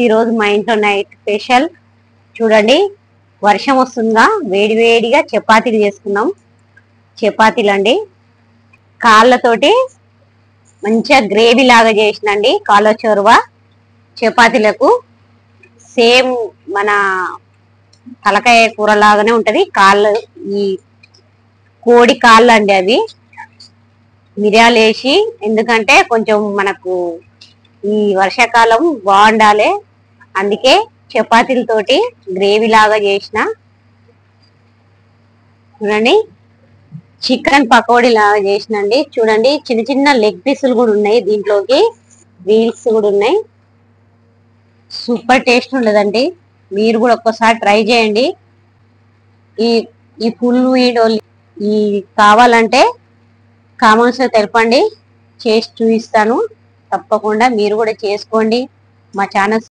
ఈ రోజు మా ఇంట్లో నైట్ స్పెషల్ చూడండి. వర్షం వస్తుందిగా, వేడి వేడిగా చపాతీలు చేసుకున్నాం. చపాతీలు అండి, కాళ్ళతోటి మంచిగా గ్రేవీ లాగా చేసినండి. కాళ్ళ చొరవ చపాతీలకు సేమ్ మన తలకాయ కూర లాగానే ఉంటది. కాళ్ళు, ఈ కోడి కాళ్ళు అండి, అవి మిరియాలు వేసి, ఎందుకంటే కొంచెం మనకు ఈ వర్షాకాలం బాగుండాలి, అందుకే చపాతీలతోటి గ్రేవీ లాగా చేసిన. చూడండి, చికెన్ పకోడీ లాగా చేసినండి. చూడండి, చిన్న చిన్న లెగ్ పీసులు కూడా ఉన్నాయి, దీంట్లోకి వీల్స్ కూడా ఉన్నాయి. సూపర్ టేస్ట్ ఉండదండి, మీరు కూడా ఒక్కసారి ట్రై చేయండి. ఈ ఈ ఫుల్ వీడియో ఈ కావాలంటే కామెంట్స్ లో తెలపండి, చేసి చూపిస్తాను. తప్పకుండా మీరు కూడా చేసుకోండి. మా ఛానల్